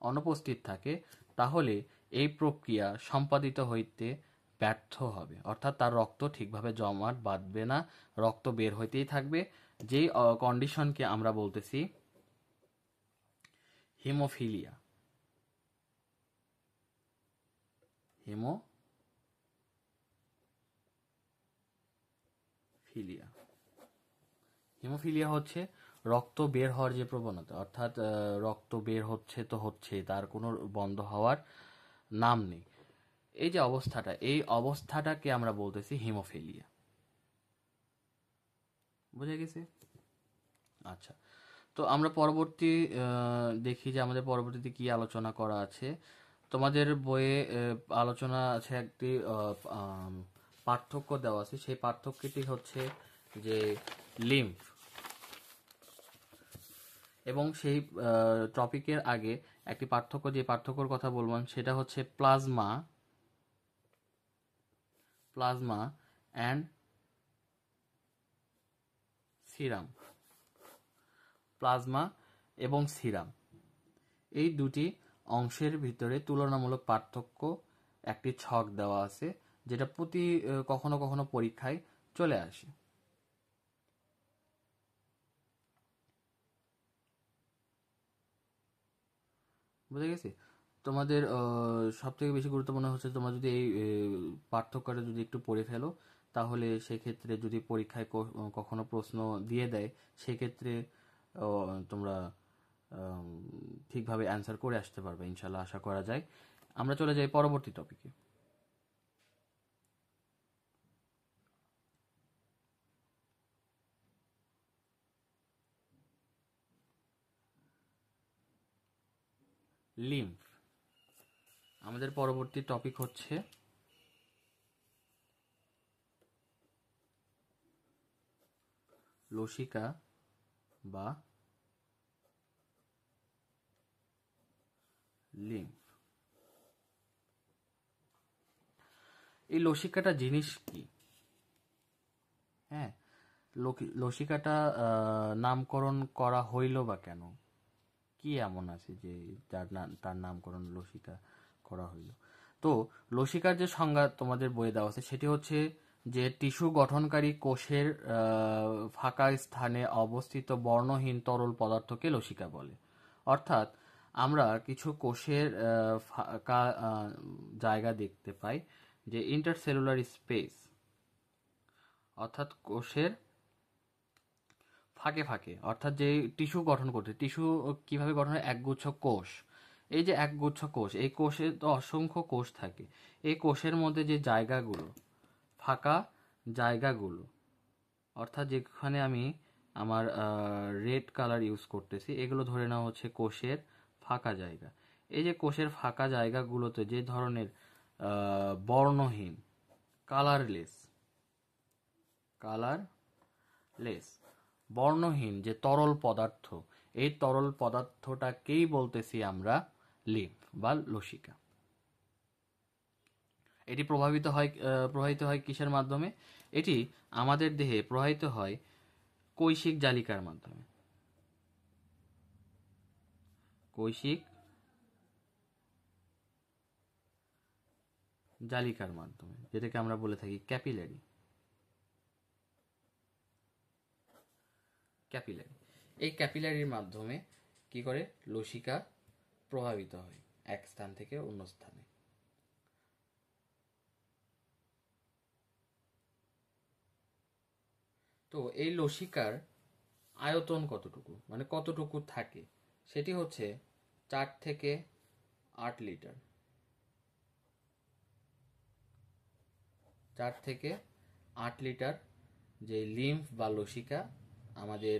অনুপস্থিত থাকে, তাহলে এই প্রক্রিয়া সম্পাদিত হইতে ব্যর্থ হবে, অর্থাৎ তার রক্ত ঠিকভাবে জমাট বাঁধবে না, রক্ত বের হইতেই থাকবে, যেই কন্ডিশনকে আমরা বলতেছি হিমোফিলিয়া। হিমোফিলিয়া। হিমোফিলিয়া হচ্ছে রক্ত বের হওয়ার যে প্রবণতা, অর্থাৎ রক্ত বের হচ্ছে তো হচ্ছে, তার কোনো বন্ধ হওয়ার নাম নেই। এই যে অবস্থাটা, এই অবস্থাটাকে আমরা বলতেছি হিমোফিলিয়া। বুঝে গেছে? আচ্ছা, তো আমরা পরবর্তী দেখি যে আমাদের পরবর্তীতে কি আলোচনা করা আছে। তোমাদের বইয়ে আলোচনা আছে, একটি পার্থক্য দেওয়া আছে। সেই পার্থক্যটি হচ্ছে যে লিম্ফ, এবং সেই টপিকের আগে একটি পার্থক্য, যে পার্থক্যর কথা বললাম সেটা হচ্ছে প্লাজমা অ্যান্ড সিরাম। প্লাজমা এবং সিরাম, এই দুটি অংশের ভিতরে তুলনামূলক পার্থক্য একটি ছক দেওয়া আছে, যেটা কখনো কখনো পরীক্ষায় চলে আসে। বুঝে গেছি? তোমাদের সব থেকে বেশি গুরুত্বপূর্ণ হচ্ছে, তোমরা যদি এই পার্থক্যটা যদি একটু পড়ে ফেলো, তাহলে সেক্ষেত্রে যদি পরীক্ষায় কখনো প্রশ্ন দিয়ে দেয়, সেক্ষেত্রে তোমরা ঠিকভাবে অ্যান্সার করে আসতে পারবে ইনশাল্লাহ, আশা করা যায়। আমরা চলে যাই পরবর্তী টপিকে। লিম্ফ। আমাদের পরবর্তী টপিক হচ্ছে লসিকা বা লিম্ফ। এই লসিকাটা জিনিস কি? হ্যাঁ, লসিকাটা নামকরণ করা হইল বা কেন? কি এমন আছে যে তার নামকরণ লসিকা করা হইল? তো লসিকার যে সংজ্ঞা তোমাদের বইয়ে দেওয়া আছে, সেটি হচ্ছে যে টিস্যু গঠনকারী কোষের ফাঁকা স্থানে অবস্থিত বর্ণহীন তরল পদার্থকে লসিকা বলে। অর্থাৎ আমরা কিছু কোষের ফাঁকা জায়গা দেখতে পাই, যে ইন্টারসেলুলার স্পেস, অর্থাৎ কোষের ফাঁকে ফাঁকে, অর্থাৎ যে টিস্যু গঠন করতে, টিস্যু কিভাবে গঠন হয়? একগুচ্ছ কোষ। এই যে একগুচ্ছ কোষ, এই কোষে তো অসংখ্য কোষ থাকে। এই কোষের মধ্যে যে জায়গাগুলো, ফাঁকা জায়গাগুলো, অর্থাৎ যেখানে আমি আমার রেড কালার ইউজ করতেছি, এগুলো ধরে নেওয়া হচ্ছে কোষের ফাঁকা জায়গা। এই যে কোষের ফাঁকা জায়গাগুলোতে যে ধরনের বর্ণহীন, কালারলেস বর্ণহীন যে তরল পদার্থ, এই তরল পদার্থটাকেই বলতেছি আমরা লিম্ফ বা লসিকা। এটি প্রবাহিত হয় কিসের মাধ্যমে? এটি আমাদের দেহে প্রবাহিত হয় কৈশিক জালিকার মাধ্যমে। কৈশিক জালিকার মাধ্যমে, যেটাকে আমরা বলে থাকি ক্যাপিলারি। এই ক্যাপিলারির মাধ্যমে কি করে লসিকা প্রভাবিত হয় এক স্থান থেকে অন্য স্থানে। তো এই লসিকার আয়তন কতটুকু, মানে কতটুকু থাকে, সেটি হচ্ছে 4 থেকে 8 লিটার। 4 থেকে 8 লিটার যে লিম্ফ বা লসিকা আমাদের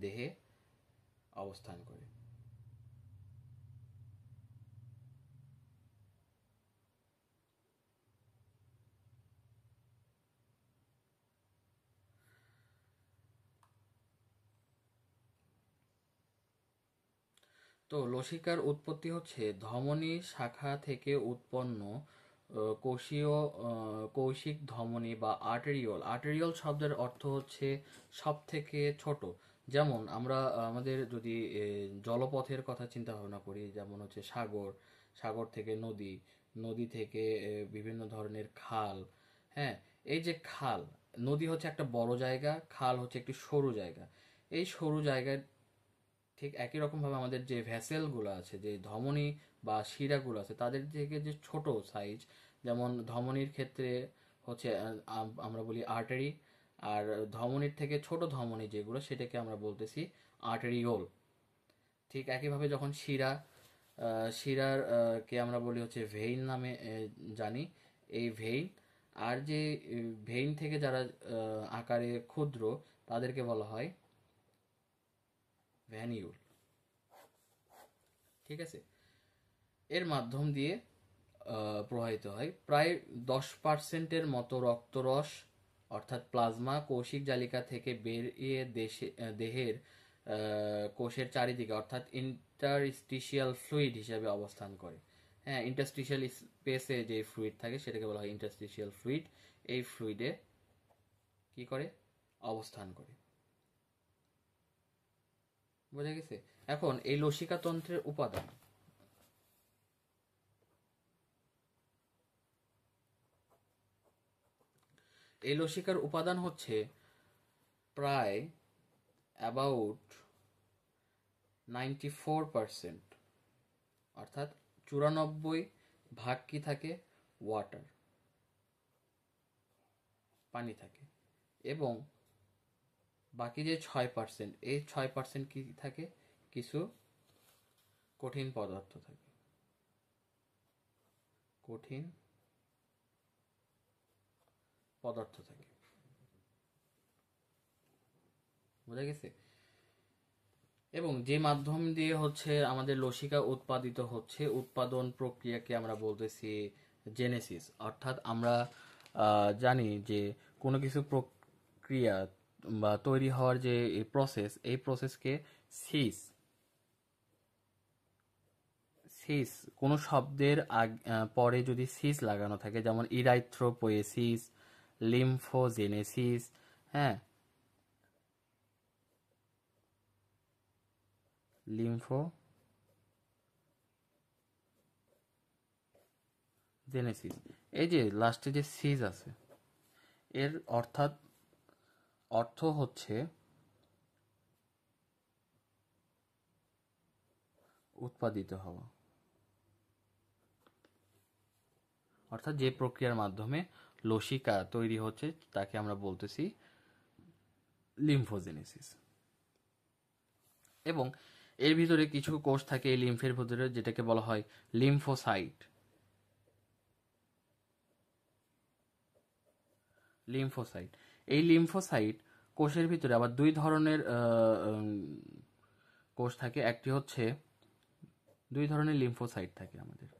দেহে অবস্থান করে। তো লসিকার উৎপত্তি হচ্ছে ধমনী শাখা থেকে উৎপন্ন কোষীয় কৌশিক ধমনী বা আর্টেরিওল। আর্টেরিওল শব্দের অর্থ হচ্ছে সব থেকে ছোট। যেমন আমরা আমাদের যদি জলপথের কথা চিন্তা ভাবনা করি, যেমন হচ্ছে সাগর, সাগর থেকে নদী, নদী থেকে বিভিন্ন ধরনের খাল। হ্যাঁ, এই যে খাল, নদী হচ্ছে একটা বড় জায়গা, খাল হচ্ছে একটি সরু জায়গা। এই সরু জায়গায় ঠিক একই রকমভাবে আমাদের যে ভেসেলগুলো আছে, যে ধমনী বা শিরাগুলো আছে, তাদের থেকে যে ছোট সাইজ, যেমন ধমনীর ক্ষেত্রে হচ্ছে আমরা বলি আর্টারি, আর ধমনীর থেকে ছোট ধমনী যেগুলো সেটাকে আমরা বলতেছি আর্টেরিওল। ঠিক একইভাবে যখন শিরার কে আমরা বলি হচ্ছে ভেইন নামে জানি, এই ভেইন। আর যে ভেইন থেকে যারা আকারে ক্ষুদ্র তাদেরকে বলা হয় ভ্যানিউল। ঠিক আছে, এর মাধ্যম দিয়ে প্রবাহিত হয় প্রায় 10%-এর মতো রক্তরস অর্থাৎ প্লাজমা কৌশিক জালিকা থেকে বেরিয়ে দেহের কোষের চারিদিকে অর্থাৎ ইন্টারস্টিশিয়াল ফ্লুইড হিসেবে অবস্থান করে। হ্যাঁ, ইন্টারস্টিশিয়াল স্পেসে যে ফ্লুইড থাকে সেটাকে বলা হয় ইন্টারস্টিশিয়াল ফ্লুইড। এই ফ্লুইডে কি করে অবস্থান করে, বোঝা গেছে? এখন এই লসিকা তন্ত্রের উপাদান, এই লসিকার উপাদান হচ্ছে প্রায় অ্যাবাউট 94%, অর্থাৎ 94 ভাগ কি থাকে, ওয়াটার, পানি থাকে, এবং বাকি যে 6%, এই 6% কি থাকে, কিছু কঠিন পদার্থ থাকে, কঠিন পদার্থ থাকে, বোঝা গেছে? এবং যে মাধ্যম দিয়ে হচ্ছে আমাদের লসিকা উৎপাদিত হচ্ছে, উৎপাদন প্রক্রিয়াকে আমরা বলতেছি জেনেসিস। অর্থাৎ আমরা জানি যে কোনো কিছু প্রক্রিয়া বা তৈরি হওয়ার যে প্রসেস, এই প্রসেসকে সিস সিস কোনো শব্দের পরে যদি সিস লাগানো থাকে, যেমন ইরাইথ্রোপোয়েসিস, লিম্ফোজেনেসিস, হ্যাঁ, লিম্ফোজেনেসিস, এই যে লাস্টে যে সিস আছে, এর অর্থ হচ্ছে উৎপাদিত হওয়া। অর্থাৎ যে প্রক্রিয়ার মাধ্যমে লসিকা তৈরি হচ্ছে তাকে আমরা বলতেছি লিম্ফোজেনেসিস। এবং এর ভিতরে কিছু কোষ থাকে এই লিম্ফের ভিতরে, যেটাকে বলা হয় লিম্ফোসাইট। লিম্ফোসাইট, এই লিম্ফোসাইট কোষের ভিতরে আবার দুই ধরনের কোষ থাকে। একটি হচ্ছে, দুই ধরনের লিম্ফোসাইট থাকে আমাদের।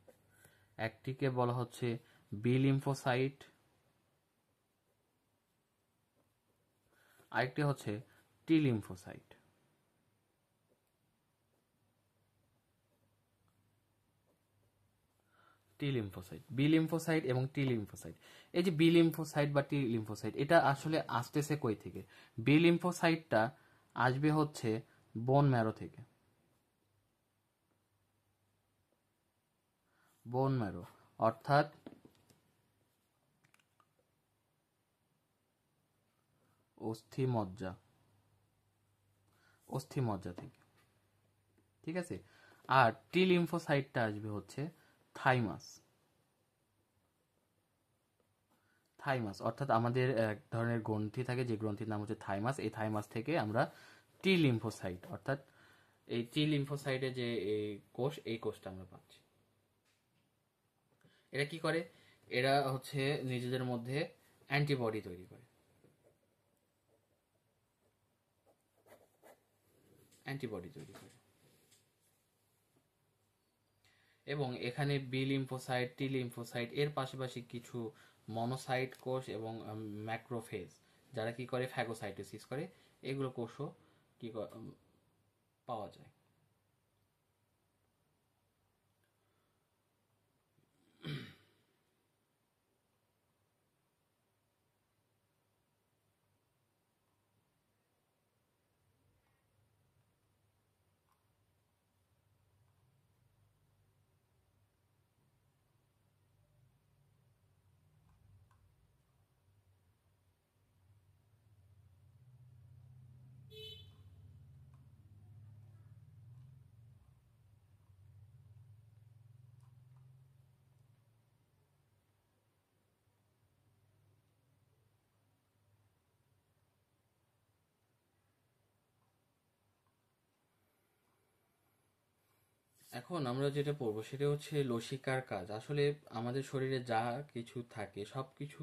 একটিকে বলা হচ্ছে বি লিম্ফোসাইট, আরেকটি হচ্ছে T lymphocyte. T lymphocyte, B lymphocyte এবং টি লিম্ফোসাইট। এই যে বি লিম্ফোসাইট বা টি লিম্ফোসাইট, এটা আসলে আসতেছে কই থেকে? বি লিম্ফোসাইটটা আসবে হচ্ছে বোন ম্যারো থেকে। বোন ম্যারো অর্থাৎ অস্থিমজ্জা, অস্থিমজ্জা থেকে। ঠিক আছে, আর টি লিম্ফোসাইটটা আসবে হচ্ছে থাইমাস। থাইমাস অর্থাৎ আমাদের এক ধরনের গ্রন্থি থাকে, যে গ্রন্থির নাম হচ্ছে থাইমাস। এই থাইমাস থেকে আমরা টি লিম্ফোসাইট, অর্থাৎ এই টি লিম্ফোসাইটে যে এই কোষ, এই কোষটা আমরা পাচ্ছি। এরা কি করে? এরা হচ্ছে নিজেদের মধ্যে অ্যান্টিবডি তৈরি করে, অ্যান্টিবডি তৈরি করে। এবং এখানে বি লিম্ফোসাইট, টি লিম্ফোসাইট এর পাশাপাশি কিছু মনোসাইট কোষ এবং ম্যাক্রোফেজ, যারা কি করে ফ্যাগোসাইটোসিস করে, এগুলো কোষও পাওয়া যায়। এখন আমরা যেটা পড়বো সেটা হচ্ছে লসিকার কাজ। আসলে আমাদের শরীরে যা কিছু থাকে সব কিছু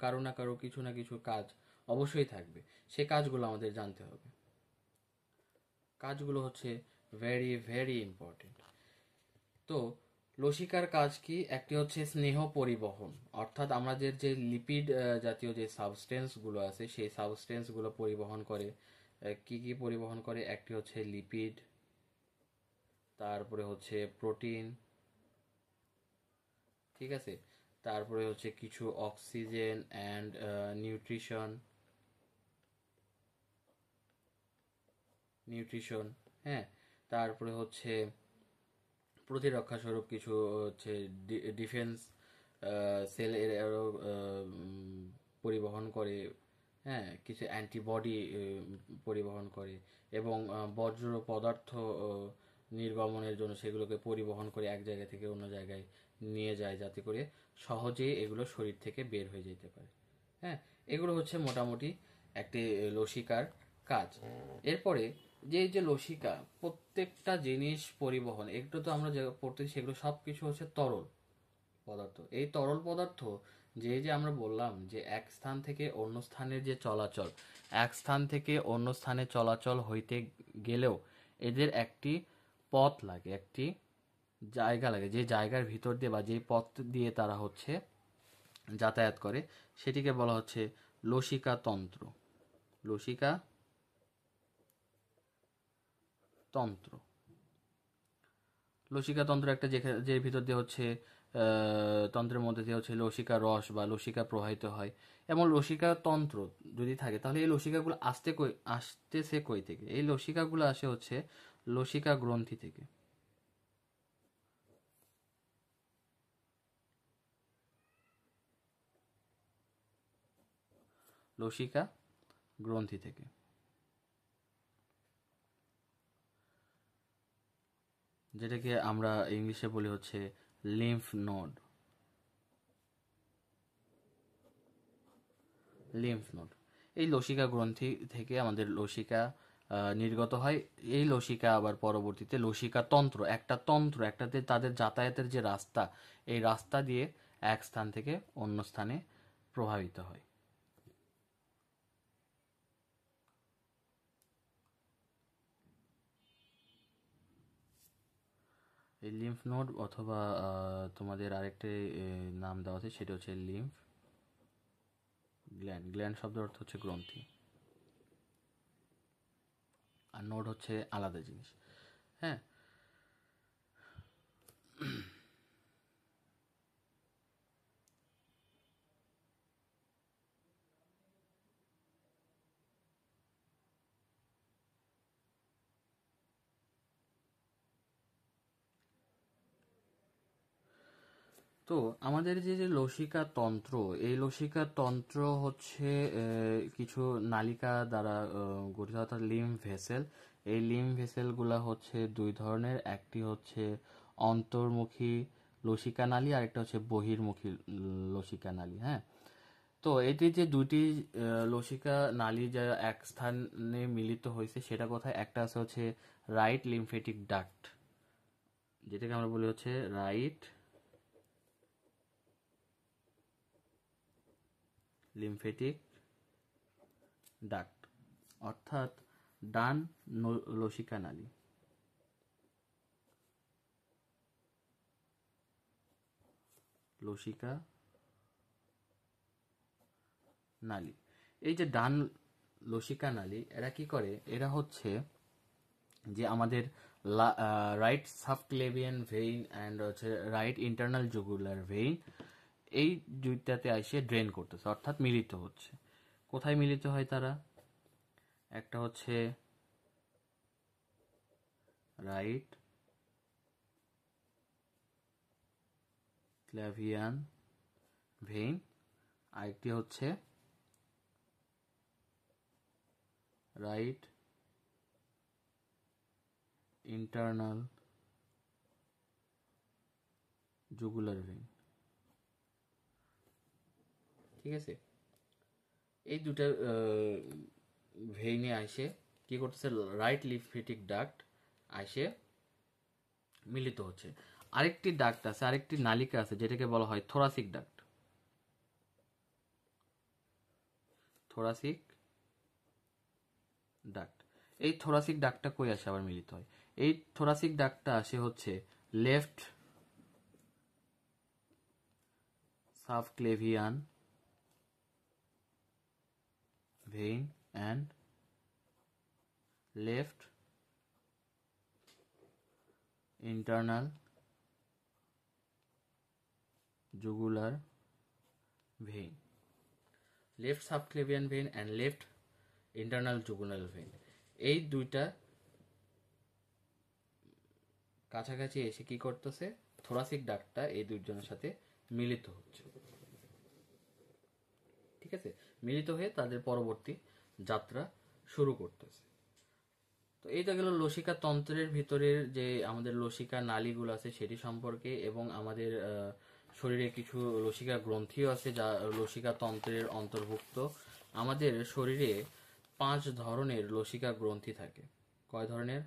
কারো না কারো কিছু না কিছু কাজ অবশ্যই থাকবে। সে কাজগুলো আমাদের জানতে হবে। কাজগুলো হচ্ছে ভেরি ভেরি ইম্পর্টেন্ট। তো লসিকার কাজ কি? একটি হচ্ছে স্নেহ পরিবহন, অর্থাৎ আমাদের যে লিপিড জাতীয় যে সাবস্টেন্সগুলো আছে সেই সাবস্টেন্সগুলো পরিবহন করে। কি কি পরিবহন করে? একটি হচ্ছে লিপিড, তারপরে হচ্ছে প্রোটিন, ঠিক আছে, তারপরে হচ্ছে কিছু অক্সিজেন অ্যান্ড নিউট্রিশন, নিউট্রিশন, হ্যাঁ, তারপরে হচ্ছে প্রতিরক্ষা স্বরূপ কিছু হচ্ছে ডিফেন্স সেল এরও পরিবহন করে, হ্যাঁ, কিছু অ্যান্টিবডি পরিবহন করে, এবং বজ্র পদার্থ নির্গমনের জন্য সেগুলোকে পরিবহন করে এক জায়গা থেকে অন্য জায়গায় নিয়ে যায়, যাতে করে সহজেই এগুলো শরীর থেকে বের হয়ে যেতে পারে। হ্যাঁ, এগুলো হচ্ছে মোটামুটি একটি লসিকার কাজ। এরপরে যে এই যে লসিকা, প্রত্যেকটা জিনিস পরিবহন, এগুলো তো আমরা যে পড়তেছি সেগুলো সব কিছু হচ্ছে তরল পদার্থ। এই তরল পদার্থ যে আমরা বললাম যে এক স্থান থেকে অন্য স্থানের যে চলাচল, এক স্থান থেকে অন্য স্থানে চলাচল হইতে গেলেও এদের একটি পথ লাগে, একটি জায়গা লাগে, যে জায়গার ভিতর দিয়ে বা যে পথ দিয়ে তারা হচ্ছে যাতায়াত করে সেটিকে বলা হচ্ছে লসিকা তন্ত্র। লসিকা তন্ত্র। লসিকা তন্ত্র একটা যে ভিতর দিয়ে হচ্ছে তন্ত্রের মধ্যে দিয়ে হচ্ছে লসিকা রস বা লসিকা প্রবাহিত হয়। এমন লসিকা তন্ত্র যদি থাকে তাহলে এই লসিকাগুলো আসতেছে কই থেকে? এই লসিকাগুলো আসে হচ্ছে লসিকা গ্রন্থি থেকে। লসিকা গ্রন্থি থেকে, যেটাকে আমরা ইংলিশে বলি হচ্ছে লিম্ফ নোড। Lymph node. এই লসিকা গ্রন্থি থেকে আমাদের লসিকা নির্গত হয়। এই লসিকা আবার পরবর্তীতে লসিকা তন্ত্র, একটা তন্ত্র, একটাতে তাদের যাতায়াতের যে রাস্তা, এই রাস্তা দিয়ে এক স্থান থেকে অন্য স্থানে প্রভাবিত হয়। এই লিম্ফ নোড অথবা তোমাদের আরেকটা নাম দেওয়া আছে, সেটা হচ্ছে লিম্ফ গ্ল্যান্ড। গ্ল্যান্ড শব্দের অর্থ হচ্ছে গ্রন্থি, আর নোড হচ্ছে আলাদা জিনিস। হ্যাঁ, তো আমাদের যে লসিকা তন্ত্র, এই লসিকা তন্ত্র হচ্ছে কিছু নালিকা দ্বারা গঠিত, অর্থাৎ লিম্ফ ভেসেল। এই লিম্ফ ভেসেলগুলা হচ্ছে দুই ধরনের, একটি হচ্ছে অন্তর্মুখী লসিকা নালী আর একটা হচ্ছে বহির্মুখী লসিকা নালী। হ্যাঁ, তো এটি যে দুইটি লসিকা নালী যা এক স্থানে মিলিত হয়েছে সেটা কোথায়? একটা আছে হচ্ছে রাইট লিম্ফেটিক ডাক্ট, যেটাকে আমরা বলি হচ্ছে রাইট লিম্ফেটিক ডাক্ট, অর্থাৎ ডান লসিকা নালী। লসিকা নালী, এই যে ডান লসিকা নালী, এরা কি করে? এরা হচ্ছে যে আমাদের রাইট সাবক্লেভিয়ান ভেইন অ্যান্ড হচ্ছে রাইট ইন্টারনাল জুগুলার ভেইন, এই দুইটাতে এসে ড্রেন করতেছে, অর্থাৎ মিলিত হচ্ছে। কোথায় মিলিত হয় তারা? একটা হচ্ছে রাইট ক্লাভিয়ান ভেইন, আরেকটি হচ্ছে রাইট ইন্টারনাল জুগুলার ভেইন, ঠিক আছে। এই দুটা ভেইনে আসে কি করতেছে? রাইট লিম্ফেটিক ডাক্ট আসে মিলিত হচ্ছে। আরেকটি ডাক্ট আছে, আরেকটি নালিকা আছে যেটাকে বলা হয় থোরাসিক ডাক্ট। Thoracic duct. এই থোরাসিক ডাক্টটা কই আসে আবার মিলিত হয়? এই থোরাসিক ডাক্টটা আসে হচ্ছে left subclavian vein and left internal jugular vein. Left subclavian vein and left internal jugular vein, এই দুইটা কাছাকাছি এসে কি করতেছে, থোরাসিক ডাক্টটা এই দুইজনের সাথে মিলিত হচ্ছে। ঠিক আছে, মিলিত হয়ে তাদের পরবর্তী যাত্রা শুরু করতেছে। তো এইটা গেল লসিকা তন্ত্রের ভিতরের যে আমাদের লসিকা নালীগুলো আছে সেটি সম্পর্কে, এবং আমাদের শরীরে কিছু লসিকা গ্রন্থিও আছে যা লসিকা তন্ত্রের অন্তর্ভুক্ত। আমাদের শরীরে 5 ধরনের লসিকা গ্রন্থি থাকে। কয় ধরনের?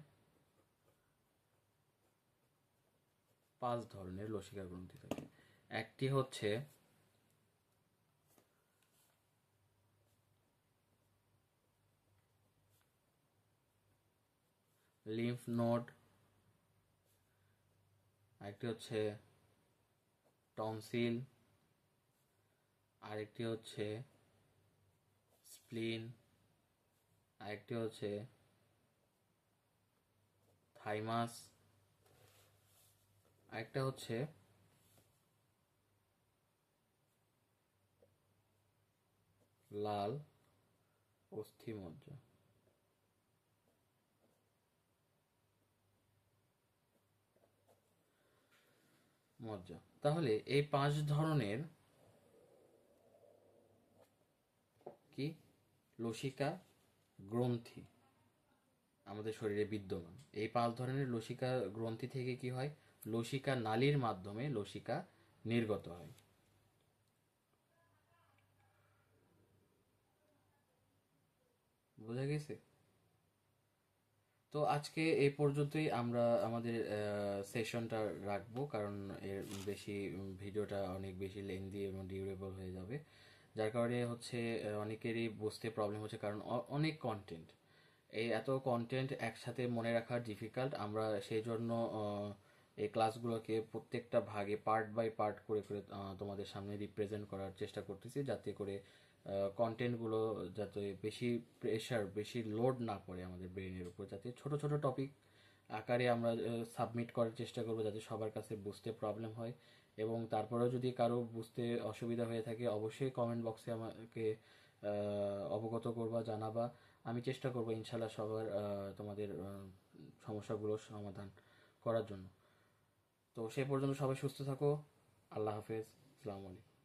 5 ধরনের লসিকা গ্রন্থি থাকে। একটি হচ্ছে লিম্ফ নোড, আরেকটি হচ্ছে টনসিল, আরেকটি হচ্ছে স্প্লিন, আরেকটি হচ্ছে থাইমাস, আরেকটা হচ্ছে লাল অস্থিমজ্জা। মজ্জা। তাহলে এই 5 ধরনের কি লসিকা গ্রন্থি আমাদের শরীরে বিদ্যমান। এই 5 ধরনের লসিকা গ্রন্থি থেকে কি হয়, লসিকা নালীর মাধ্যমে লসিকা নির্গত হয়। বোঝা গেছে? তো আজকে এই পর্যন্তই আমরা আমাদের সেশনটা রাখবো, কারণ এর বেশি ভিডিওটা অনেক বেশি লেন্দি এবং ডিউরেবল হয়ে যাবে, যার কারণে হচ্ছে অনেকেরই বুঝতে প্রবলেম হচ্ছে, কারণ অনেক কন্টেন্ট, এই এত কন্টেন্ট একসাথে মনে রাখা ডিফিকাল্ট। আমরা সেই জন্য এই ক্লাসগুলোকে প্রত্যেকটা ভাগে পার্ট বাই পার্ট করে করে তোমাদের সামনে রিপ্রেজেন্ট করার চেষ্টা করতেছি, যাতে করে কন্টেন্টগুলো যাতে বেশি প্রেশার, বেশি লোড না পড়ে আমাদের ব্রেনের উপর, যাতে ছোট ছোট টপিক আকারে আমরা সাবমিট করার চেষ্টা করবো, যাতে সবার কাছে বুঝতে প্রবলেম হয়। এবং তারপরেও যদি কারো বুঝতে অসুবিধা হয়ে থাকে অবশ্যই কমেন্ট বক্সে আমাকে অবগত করবা, জানাবা। আমি চেষ্টা করবো ইনশাল্লাহ সবার তোমাদের সমস্যাগুলোর সমাধান করার জন্য। তো সে পর্যন্ত সবাই সুস্থ থাকো। আল্লাহ হাফেজ। আসসালামু আলাইকুম।